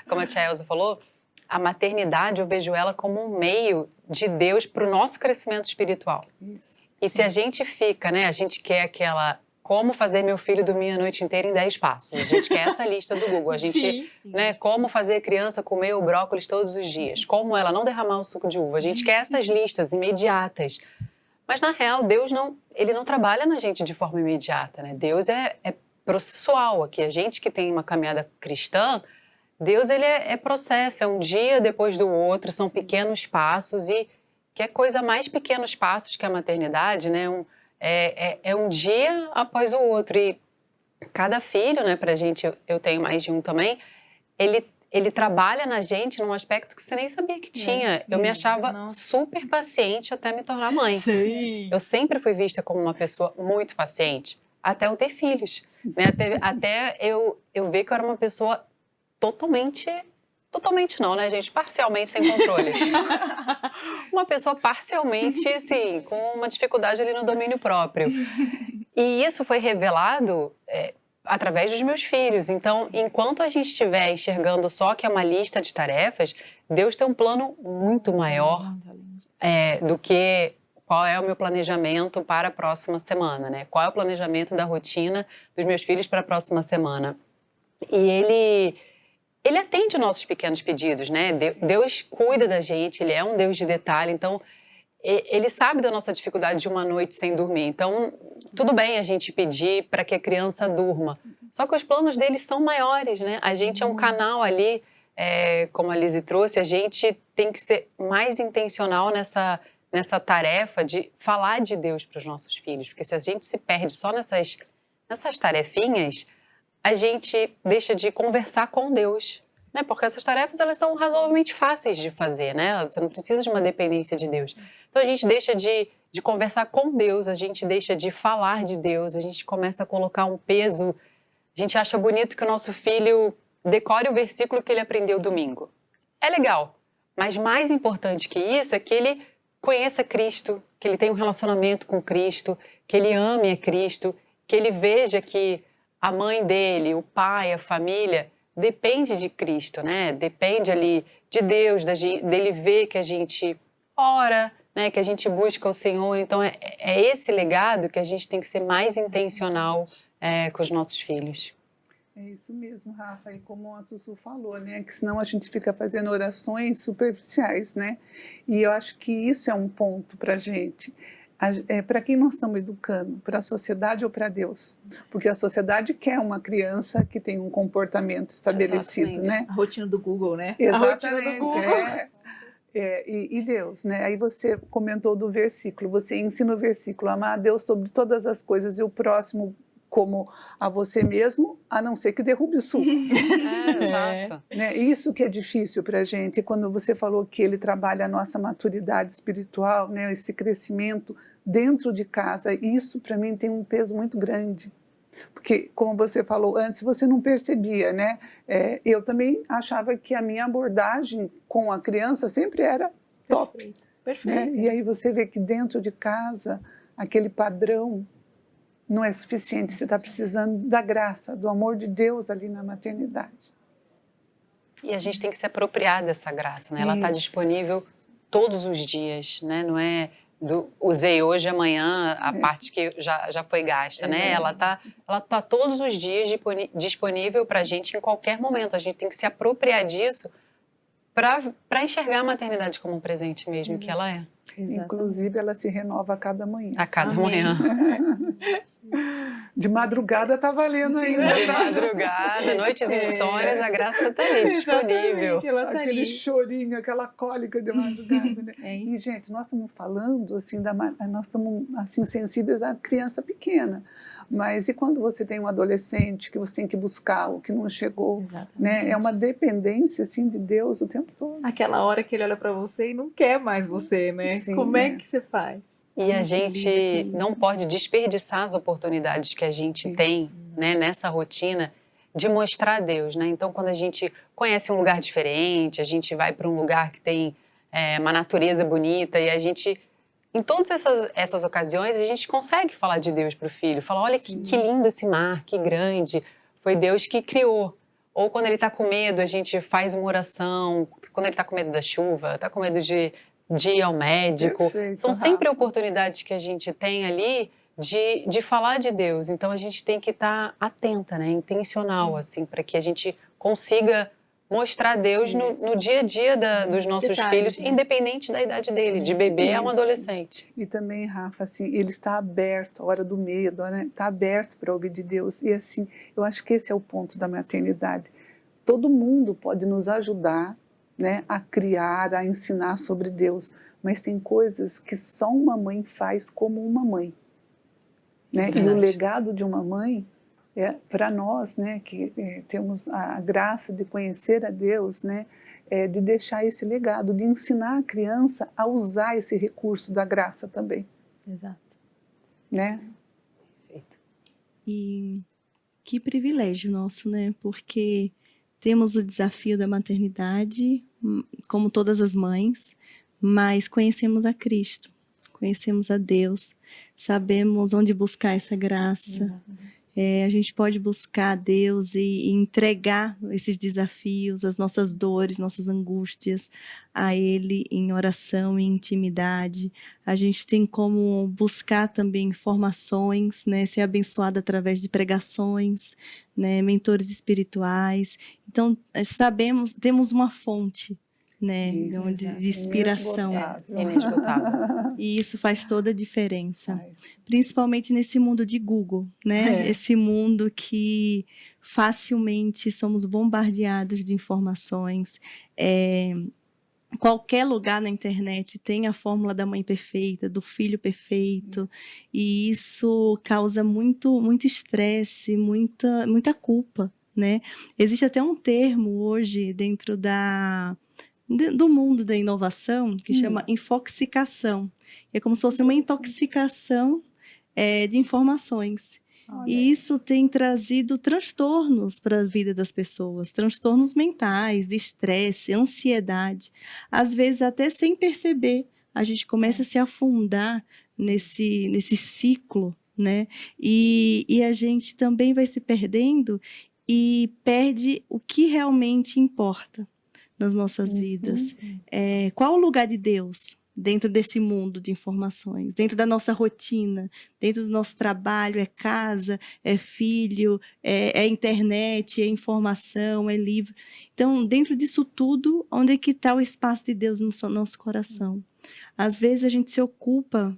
Como a tia Elza falou, a maternidade, eu vejo ela como um meio de Deus para o nosso crescimento espiritual. Isso. E se a gente fica, né, a gente quer aquela... Como fazer meu filho dormir a noite inteira em 10 passos. A gente quer essa lista do Google. A gente, né, como fazer a criança comer o brócolis todos os dias. Como ela não derramar o suco de uva. A gente quer essas listas imediatas. Mas, na real, Deus ele não trabalha na gente de forma imediata, né? Deus é processual aqui. A gente que tem uma caminhada cristã, Deus ele é processo. É um dia depois do outro, são pequenos passos. E que é coisa mais pequenos passos que a maternidade, né? É um dia após o outro. E cada filho, né, pra gente, eu tenho mais de um também, ele trabalha na gente num aspecto que você nem sabia que tinha. Eu me achava super paciente até me tornar mãe. Sim. Eu sempre fui vista como uma pessoa muito paciente, até eu ter filhos. Né? Até eu ver que eu era uma pessoa totalmente não, né, gente? Parcialmente sem controle. Uma pessoa parcialmente, assim, com uma dificuldade ali no domínio próprio. E isso foi revelado através dos meus filhos. Então, enquanto a gente estiver enxergando só que é uma lista de tarefas, Deus tem um plano muito maior do que qual é o meu planejamento para a próxima semana, né? Qual é o planejamento da rotina dos meus filhos para a próxima semana. E Ele atende nossos pequenos pedidos, né? Deus cuida da gente, Ele é um Deus de detalhe, então Ele sabe da nossa dificuldade de uma noite sem dormir. Então, tudo bem a gente pedir para que a criança durma, só que os planos deles são maiores, né? A gente é um canal ali, como a Lizzy trouxe, a gente tem que ser mais intencional nessa tarefa de falar de Deus para os nossos filhos, porque se a gente se perde só nessas tarefinhas, a gente deixa de conversar com Deus, né? Porque essas tarefas, elas são razoavelmente fáceis de fazer, né? Você não precisa de uma dependência de Deus. Então a gente deixa de conversar com Deus, a gente deixa de falar de Deus, a gente começa a colocar um peso. A gente acha bonito que o nosso filho decore o versículo que ele aprendeu domingo. É legal, mas mais importante que isso é que ele conheça Cristo, que ele tenha um relacionamento com Cristo, que ele ame a Cristo, que ele veja que a mãe dele, o pai, a família, depende de Cristo, né? Depende ali de Deus, dele ver que a gente ora, né? Que a gente busca o Senhor. Então é esse legado que a gente tem que ser mais intencional com os nossos filhos. É isso mesmo, Rafa, e como a Sussu falou, né, que senão a gente fica fazendo orações superficiais, né, e eu acho que isso é um ponto para a gente, para quem nós estamos educando, para a sociedade ou para Deus, porque a sociedade quer uma criança que tem um comportamento estabelecido, Exatamente. né. A rotina do Google, né? Exatamente, A rotina do Google. E Deus, né? Aí você comentou do versículo, você ensina o versículo, amar a Deus sobre todas as coisas e o próximo como a você mesmo, a não ser que derrube o suco. Exato. Né? Isso que é difícil para a gente, quando você falou que ele trabalha a nossa maturidade espiritual, né? Esse crescimento dentro de casa, isso para mim tem um peso muito grande. Porque, como você falou antes, você não percebia, né? Eu também achava que a minha abordagem com a criança sempre era top. Perfeito. Né? E aí você vê que dentro de casa, aquele padrão não é suficiente, você está precisando da graça, do amor de Deus ali na maternidade. E a gente tem que se apropriar dessa graça, né? Ela está disponível todos os dias, né? Não é usei hoje, amanhã, a parte que já foi gasta, né? Ela tá todos os dias disponível para a gente em qualquer momento. A gente tem que se apropriar disso para enxergar a maternidade como um presente mesmo, que ela é. Exatamente. Inclusive, ela se renova a cada manhã. A cada manhã. De madrugada tá valendo ainda. De madrugada, noites insônias, a graça está ali, disponível. Ela tá Aquele ali. chorinho, aquela cólica de madrugada, né? E, gente, nós estamos falando, assim, nós estamos, assim, sensíveis à criança pequena. Mas e quando você tem um adolescente que você tem que buscar, o que não chegou, né? É uma dependência, assim, de Deus o tempo todo. Aquela hora que ele olha pra você e não quer mais você, né? Sim, Como é que você faz? E a gente não pode desperdiçar as oportunidades que a gente tem, né, nessa rotina de mostrar a Deus, né? Então, quando a gente conhece um lugar diferente, a gente vai para um lugar que tem uma natureza bonita e a gente, em todas essas ocasiões, a gente consegue falar de Deus para o filho. Falar, olha que lindo esse mar, que grande, foi Deus que criou. Ou quando ele está com medo, a gente faz uma oração. Quando ele está com medo da chuva, está com medo de ir ao médico. Perfeito, São sempre oportunidades que a gente tem ali de falar de Deus. Então a gente tem que estar atenta, né? Intencional, assim, para que a gente consiga mostrar Deus no dia a dia dos nossos filhos, independente da idade dele, de bebê a um adolescente. E também, Rafa, assim, ele está aberto, a hora do medo, né? Está aberto para ouvir de Deus. E assim, eu acho que esse é o ponto da maternidade. Todo mundo pode nos ajudar, né, a criar, a ensinar sobre Deus, mas tem coisas que só uma mãe faz como uma mãe, né? E o legado de uma mãe para nós, né, que temos a graça de conhecer a Deus, né, de deixar esse legado, de ensinar a criança a usar esse recurso da graça também. Exato. Né? E que privilégio nosso, né? Porque temos o desafio da maternidade, como todas as mães, mas conhecemos a Cristo, conhecemos a Deus, sabemos onde buscar essa graça. A gente pode buscar a Deus e entregar esses desafios, as nossas dores, nossas angústias a Ele em oração e intimidade. A gente tem como buscar também informações, né, ser abençoado através de pregações, né, mentores espirituais. Então, temos uma fonte né? Isso, De inspiração. Inesgotável. E isso faz toda a diferença. Principalmente nesse mundo de Google, né? Esse mundo que facilmente somos bombardeados de informações. Qualquer lugar na internet tem a fórmula da mãe perfeita, do filho perfeito, e isso causa muito estresse, muita culpa, né? Existe até um termo hoje dentro do mundo da inovação que chama infoxicação. É como se fosse uma intoxicação de informações. E isso tem trazido transtornos para a vida das pessoas, transtornos mentais, estresse, ansiedade. Às vezes, até sem perceber, a gente começa a se afundar nesse ciclo, né? E a gente também vai se perdendo e perde o que realmente importa nas nossas vidas. Qual o lugar de Deus dentro desse mundo de informações, dentro da nossa rotina, dentro do nosso trabalho? É casa, é filho, é internet, é informação, é livro. Então, dentro disso tudo, onde é que está o espaço de Deus no nosso coração? Às vezes a gente se ocupa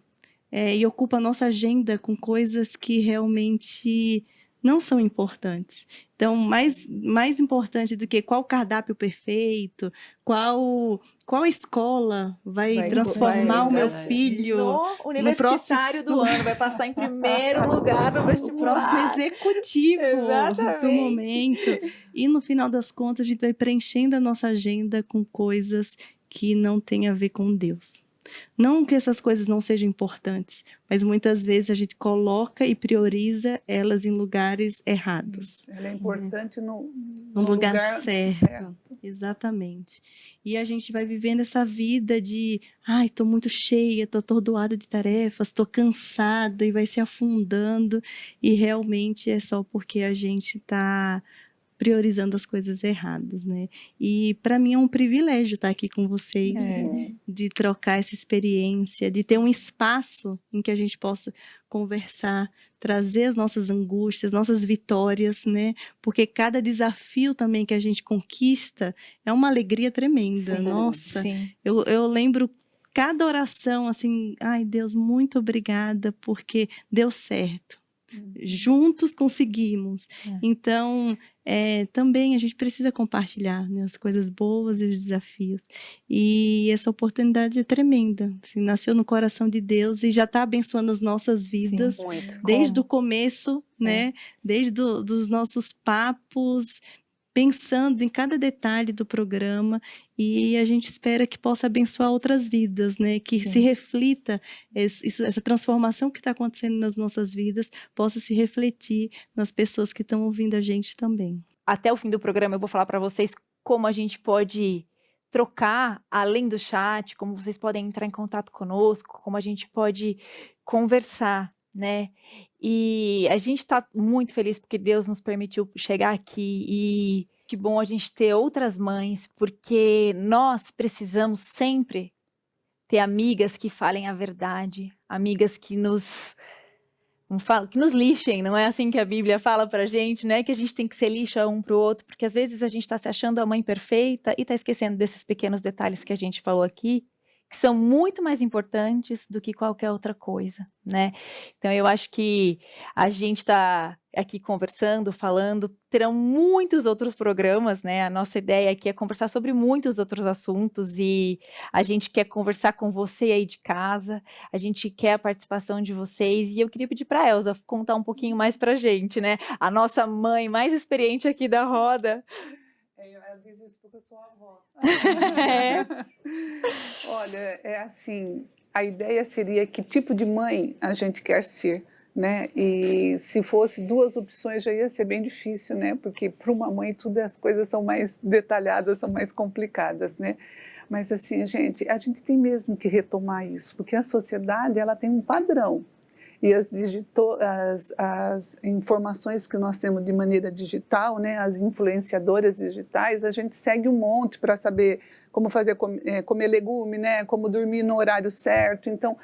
e ocupa a nossa agenda com coisas que realmente não são importantes. Então, mais importante do que qual cardápio perfeito, qual escola vai transformar o meu filho no universitário do ano, vai passar em primeiro lugar no vestibular. O próximo executivo do momento. E no final das contas, a gente vai preenchendo a nossa agenda com coisas que não têm a ver com Deus. Não que essas coisas não sejam importantes, mas muitas vezes a gente coloca e prioriza elas em lugares errados. Ela é importante no lugar certo. Exatamente. E a gente vai vivendo essa vida de estou muito cheia, estou atordoada de tarefas, estou cansada, e vai se afundando, e realmente é só porque a gente está priorizando as coisas erradas, né? E para mim é um privilégio estar aqui com vocês, de trocar essa experiência, de ter um espaço em que a gente possa conversar, trazer as nossas angústias, nossas vitórias, né? Porque cada desafio também que a gente conquista é uma alegria tremenda. Sim, nossa, sim. Eu lembro cada oração assim, ai Deus, muito obrigada, porque deu certo. Juntos conseguimos. Então, também a gente precisa compartilhar, né, as coisas boas e os desafios. E essa oportunidade é tremenda. Assim, nasceu no coração de Deus e já está abençoando as nossas vidas. Sim, muito. Desde o começo, né? Desde os nossos papos, pensando em cada detalhe do programa, e a gente espera que possa abençoar outras vidas, né? Que se reflita, essa transformação que está acontecendo nas nossas vidas, possa se refletir nas pessoas que estão ouvindo a gente também. Até o fim do programa eu vou falar para vocês como a gente pode trocar, além do chat, como vocês podem entrar em contato conosco, como a gente pode conversar, né? E a gente está muito feliz porque Deus nos permitiu chegar aqui, e que bom a gente ter outras mães, porque nós precisamos sempre ter amigas que falem a verdade, amigas que nos lixem. Não é assim que a Bíblia fala pra gente, né? Que a gente tem que ser lixa um pro outro, porque às vezes a gente está se achando a mãe perfeita e está esquecendo desses pequenos detalhes que a gente falou aqui, que são muito mais importantes do que qualquer outra coisa, né? Então, eu acho que a gente está aqui conversando, falando, terão muitos outros programas, né? A nossa ideia aqui é conversar sobre muitos outros assuntos, e a gente quer conversar com você aí de casa, a gente quer a participação de vocês, e eu queria pedir para a Elza contar um pouquinho mais pra gente, né? A nossa mãe mais experiente aqui da roda. Ela diz isso porque eu sou avó. É. Olha, é assim, a ideia seria que tipo de mãe a gente quer ser, né? E se fosse duas opções já ia ser bem difícil, né? Porque para uma mãe tudo as coisas são mais detalhadas, são mais complicadas, né? Mas assim, a gente tem mesmo que retomar isso, porque a sociedade ela tem um padrão. E as informações que nós temos de maneira digital, né, as influenciadoras digitais, a gente segue um monte para saber como fazer comer legume, né, como dormir no horário certo. Então,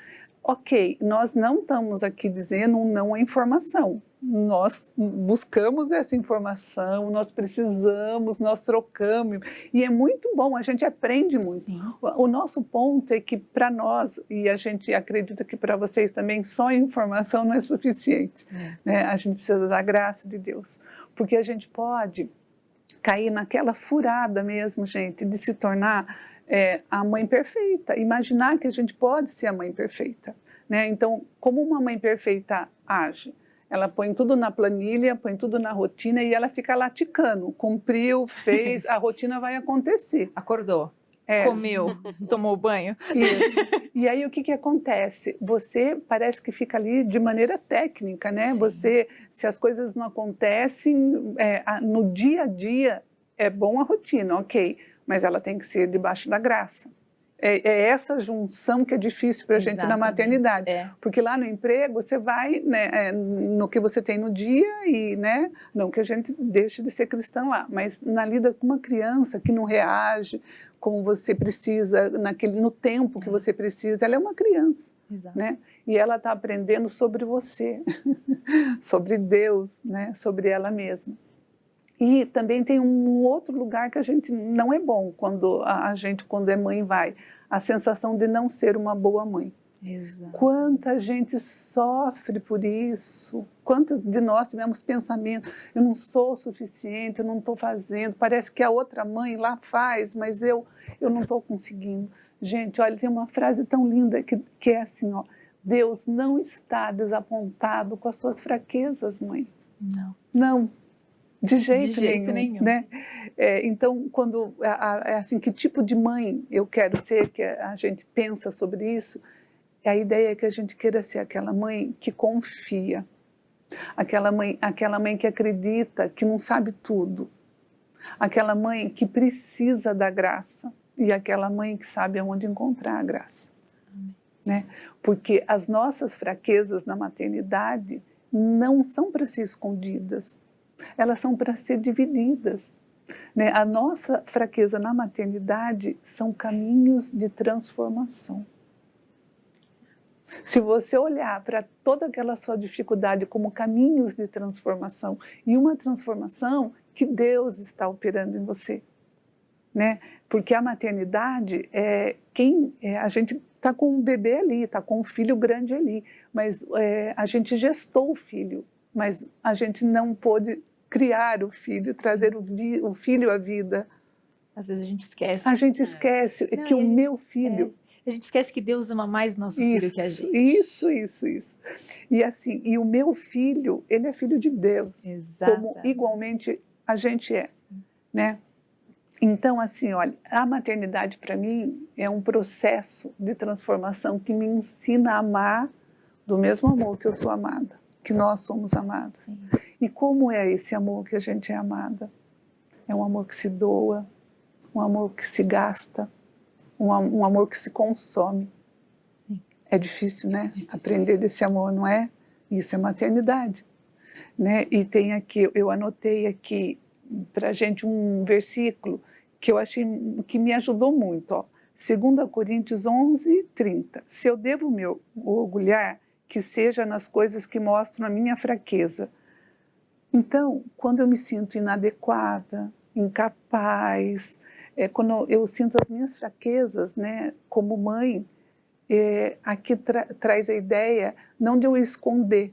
ok, nós não estamos aqui dizendo um não à informação. Nós buscamos essa informação, nós precisamos, nós trocamos, e é muito bom, a gente aprende muito. Sim. O nosso ponto é que para nós, e a gente acredita que para vocês também, só informação não é suficiente. Né? A gente precisa da graça de Deus, porque a gente pode cair naquela furada mesmo, gente, de se tornar a mãe perfeita, imaginar que a gente pode ser a mãe perfeita. Né? Então, como uma mãe perfeita age? Ela põe tudo na planilha, põe tudo na rotina e ela fica lá ticando. Cumpriu, fez, a rotina vai acontecer. Acordou, comeu, tomou banho. Isso. E aí o que acontece? Você parece que fica ali de maneira técnica, né? Você, se as coisas não acontecem no dia a dia, é bom a rotina, ok, mas ela tem que ser debaixo da graça. É essa junção que é difícil para a gente na maternidade. Porque lá no emprego você vai, né, no que você tem no dia e, né, não que a gente deixe de ser cristã lá, mas na lida com uma criança que não reage como você precisa, no tempo que você precisa, ela é uma criança. Né? E ela está aprendendo sobre você, sobre Deus, né, sobre ela mesma. E também tem um outro lugar que a gente não é bom quando quando é mãe, a sensação de não ser uma boa mãe. Exato. Quanta gente sofre por isso, quantos de nós tivemos pensamento, eu não sou o suficiente, eu não estou fazendo, parece que a outra mãe lá faz, mas eu não estou conseguindo. Gente, olha, tem uma frase tão linda que é assim, ó, Deus não está desapontado com as suas fraquezas, mãe. Não. De jeito nenhum. Né? Então, quando assim, que tipo de mãe eu quero ser, que a gente pensa sobre isso, a ideia é que a gente queira ser aquela mãe que confia, aquela mãe que acredita que não sabe tudo, aquela mãe que precisa da graça e aquela mãe que sabe aonde encontrar a graça. Né? Porque as nossas fraquezas na maternidade não são para ser escondidas, elas são para ser divididas. Né? A nossa fraqueza na maternidade são caminhos de transformação. Se você olhar para toda aquela sua dificuldade como caminhos de transformação, e uma transformação que Deus está operando em você. Né? Porque a maternidade, a gente está com um bebê ali, está com um filho grande ali, mas a gente gestou o filho, mas a gente não pôde criar o filho, trazer o filho à vida. Às vezes a gente esquece. A gente esquece que o meu filho... A gente esquece que Deus ama mais nosso filho que a gente. Isso. E assim, e o meu filho, ele é filho de Deus. Exato. Como igualmente a gente é, né? Então, assim, olha, a maternidade para mim é um processo de transformação que me ensina a amar do mesmo amor que eu sou amada, que nós somos amadas. Sim. E como é esse amor que a gente é amada? É um amor que se doa, um amor que se gasta, um amor que se consome. Sim. É difícil, né? Aprender desse amor, não é? Isso é maternidade. Né? E tem aqui, eu anotei aqui para a gente um versículo que eu achei que me ajudou muito. Ó. 2 Coríntios 11:30. Se eu devo me orgulhar, que seja nas coisas que mostram a minha fraqueza. Então, quando eu me sinto inadequada, incapaz, quando eu sinto as minhas fraquezas, né, como mãe, aqui traz a ideia não de eu esconder,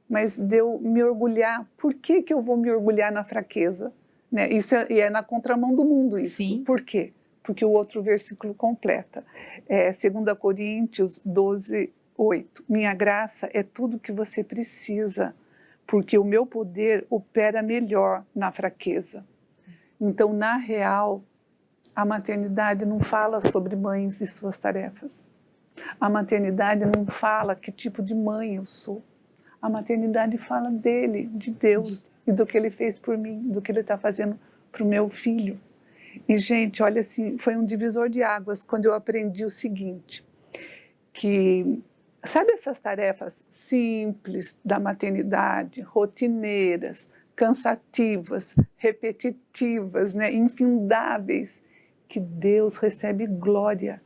mas de eu me orgulhar. Por que eu vou me orgulhar na fraqueza? Né? Isso é na contramão do mundo isso. Sim. Por quê? Porque o outro versículo completa. 2 Coríntios 12:8. Minha graça é tudo que você precisa, porque o meu poder opera melhor na fraqueza. Então, na real, a maternidade não fala sobre mães e suas tarefas. A maternidade não fala que tipo de mãe eu sou. A maternidade fala dele, de Deus, e do que ele fez por mim, do que ele está fazendo para o meu filho. E, gente, olha assim, foi um divisor de águas quando eu aprendi o seguinte, que, sabe essas tarefas simples da maternidade, rotineiras, cansativas, repetitivas, né, infindáveis, que Deus recebe glória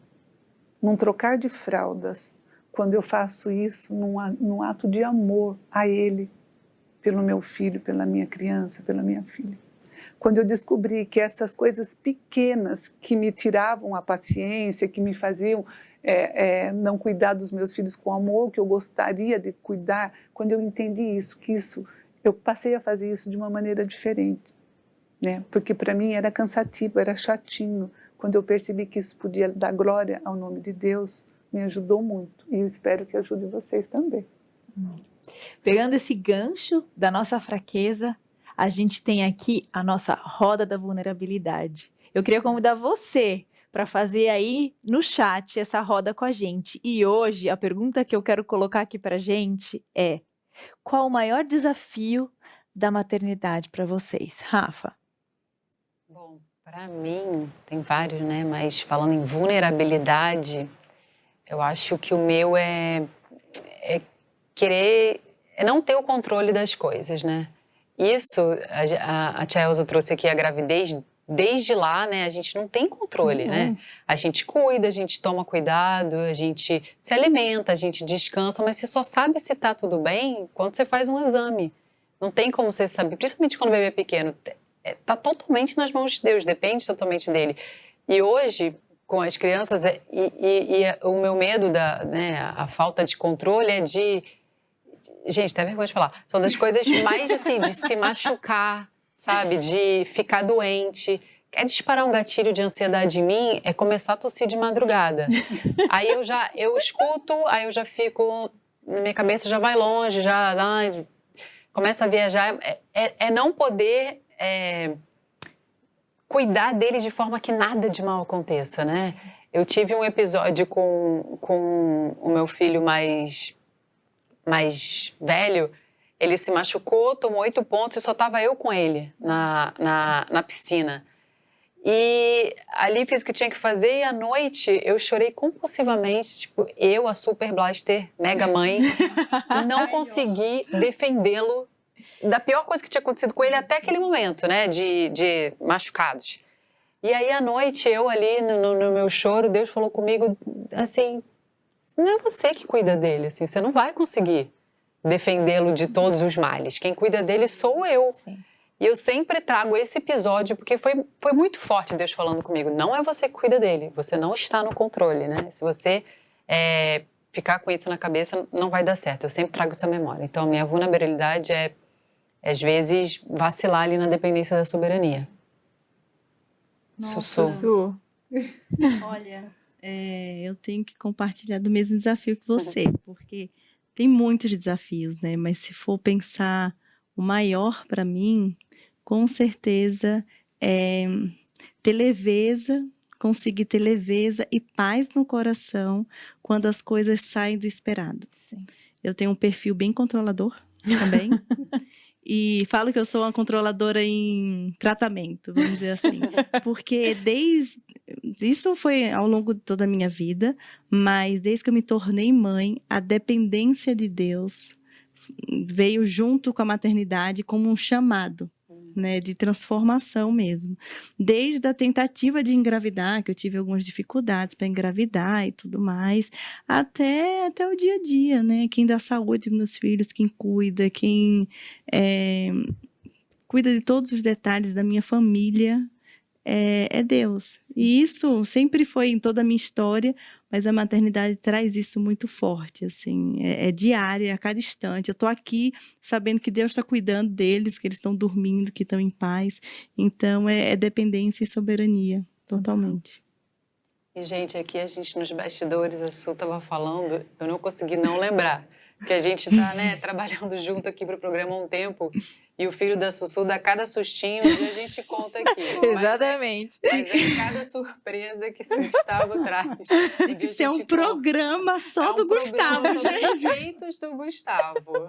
num trocar de fraldas, quando eu faço isso num ato de amor a Ele, pelo meu filho, pela minha criança, pela minha filha. Quando eu descobri que essas coisas pequenas que me tiravam a paciência, que me faziam não cuidar dos meus filhos com o amor que eu gostaria de cuidar, quando eu entendi isso, eu passei a fazer isso de uma maneira diferente, né? Porque para mim era cansativo, era chatinho. Quando eu percebi que isso podia dar glória ao nome de Deus, me ajudou muito. E eu espero que ajude vocês também. Pegando esse gancho da nossa fraqueza, a gente tem aqui a nossa roda da vulnerabilidade. Eu queria convidar você para fazer aí no chat essa roda com a gente. E hoje a pergunta que eu quero colocar aqui para a gente é: qual o maior desafio da maternidade para vocês? Rafa? Bom, para mim, tem vários, né? Mas falando em vulnerabilidade, eu acho que o meu é querer, não ter o controle das coisas, né? Isso, a tia Elza trouxe aqui a gravidez, desde lá, né, a gente não tem controle, né? A gente cuida, a gente toma cuidado, a gente se alimenta, a gente descansa, mas você só sabe se tá tudo bem quando você faz um exame. Não tem como você saber, principalmente quando o bebê é pequeno, tá totalmente nas mãos de Deus, depende totalmente dele. E hoje, com as crianças, o meu medo, né, a falta de controle é de... Gente, até vergonha de falar. São das coisas mais, assim, de se machucar, sabe? De ficar doente. Quer disparar um gatilho de ansiedade em mim, é começar a tossir de madrugada. Aí eu escuto, aí eu já fico... Na minha cabeça já vai longe, já... começa a viajar. É não poder cuidar dele de forma que nada de mal aconteça, né? Eu tive um episódio com o meu filho mais velho. Ele se machucou, tomou 8 pontos e só estava eu com ele na piscina. E ali fiz o que tinha que fazer e à noite eu chorei compulsivamente, tipo, eu, a Super Blaster, mega mãe, não consegui defendê-lo da pior coisa que tinha acontecido com ele até aquele momento, né, de machucados. E aí à noite eu ali no meu choro, Deus falou comigo assim, não é você que cuida dele, assim, você não vai conseguir defendê-lo de todos os males. Quem cuida dele sou eu. Sim. E eu sempre trago esse episódio porque foi muito forte Deus falando comigo. Não é você que cuida dele, você não está no controle, né? Se você ficar com isso na cabeça, não vai dar certo. Eu sempre trago essa memória. Então, a minha vulnerabilidade é, às vezes, vacilar ali na dependência da soberania. Sussu. Olha, eu tenho que compartilhar do mesmo desafio que você, porque tem muitos desafios, né? Mas se for pensar o maior para mim, com certeza é ter leveza, conseguir ter leveza e paz no coração quando as coisas saem do esperado. Sim. Eu tenho um perfil bem controlador também. E falo que eu sou uma controladora em tratamento, vamos dizer assim. Porque isso foi ao longo de toda a minha vida, mas desde que eu me tornei mãe, a dependência de Deus veio junto com a maternidade como um chamado, né, de transformação mesmo. Desde a tentativa de engravidar, que eu tive algumas dificuldades para engravidar e tudo mais, até o dia a dia, né? Quem dá saúde aos meus filhos, quem cuida, quem cuida de todos os detalhes da minha família, é Deus. E isso sempre foi em toda a minha história, mas a maternidade traz isso muito forte, assim, é diário, é a cada instante. Eu estou aqui sabendo que Deus está cuidando deles, que eles estão dormindo, que estão em paz. Então, é dependência e soberania, totalmente. E, gente, aqui a gente nos bastidores, a Su estava falando, eu não consegui não lembrar, porque a gente está, né, trabalhando junto aqui para o programa há um tempo, e o filho da Sussu dá cada sustinho e a gente conta aqui. Exatamente. Mas é cada surpresa que esse Gustavo traz. Isso é um programa só do Gustavo, gente. Só dos feitos do Gustavo.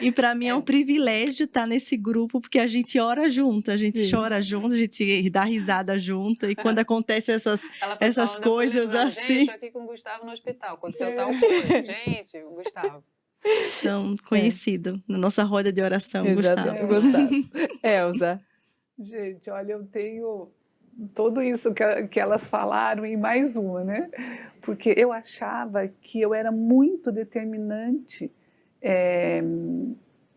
E para mim é um privilégio estar nesse grupo, porque a gente ora junto, a gente chora junto, a gente dá risada junto, e quando acontecem essas coisas assim... Gente, tô aqui com o Gustavo no hospital, aconteceu tal coisa. Gente, o Gustavo. Então, conhecido na nossa roda de oração, Gustavo. Elza. Gente, olha, eu tenho tudo isso que elas falaram e mais uma, né? Porque eu achava que eu era muito determinante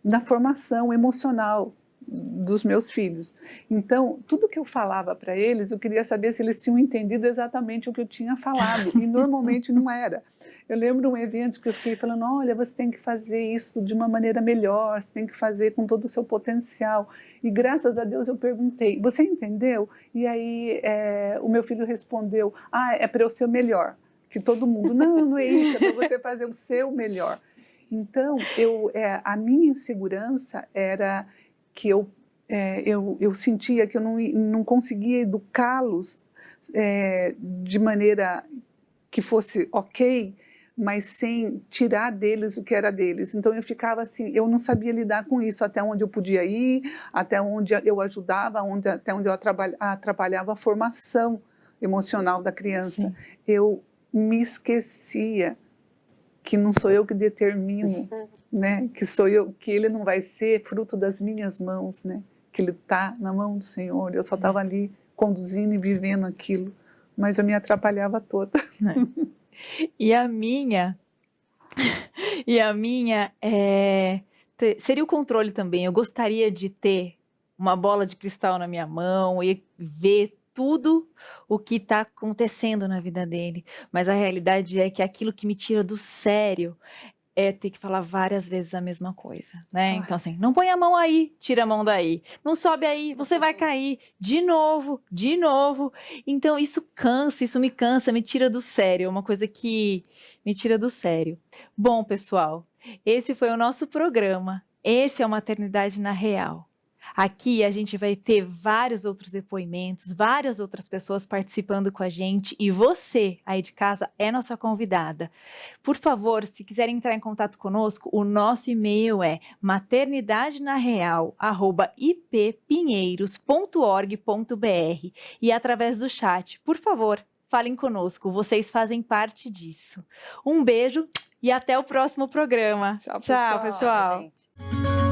na formação emocional dos meus filhos. Então, tudo que eu falava para eles, eu queria saber se eles tinham entendido exatamente o que eu tinha falado, e normalmente não era. Eu lembro um evento que eu fiquei falando, olha, você tem que fazer isso de uma maneira melhor, você tem que fazer com todo o seu potencial. E graças a Deus eu perguntei, você entendeu? E aí o meu filho respondeu, é para eu ser o melhor. Que todo mundo, não é isso, é para você fazer o seu melhor. Então, a minha insegurança era que eu sentia que eu não conseguia educá-los de maneira que fosse ok, mas sem tirar deles o que era deles. Então eu ficava assim, eu não sabia lidar com isso, até onde eu podia ir, até onde eu ajudava, até onde eu atrapalhava a formação emocional da criança. Sim. Eu me esquecia que não sou eu que determino, né? Que ele não vai ser fruto das minhas mãos, né? Que ele está na mão do Senhor. Eu só estava ali conduzindo e vivendo aquilo, mas eu me atrapalhava toda. E a minha seria o controle também. Eu gostaria de ter uma bola de cristal na minha mão e ver tudo o que está acontecendo na vida dele. Mas a realidade é que aquilo que me tira do sério é ter que falar várias vezes a mesma coisa, né? Então assim, não põe a mão aí, tira a mão daí. Não sobe aí, você vai cair. De novo. Então isso cansa, isso me cansa, me tira do sério. É uma coisa que me tira do sério. Bom, pessoal, esse foi o nosso programa. Esse é o Maternidade na Real. Aqui a gente vai ter vários outros depoimentos, várias outras pessoas participando com a gente e você aí de casa é nossa convidada. Por favor, se quiserem entrar em contato conosco, o nosso e-mail é maternidadenareal@ippinheiros.org.br e através do chat, por favor, falem conosco, vocês fazem parte disso. Um beijo e até o próximo programa. Tchau, pessoal. Gente.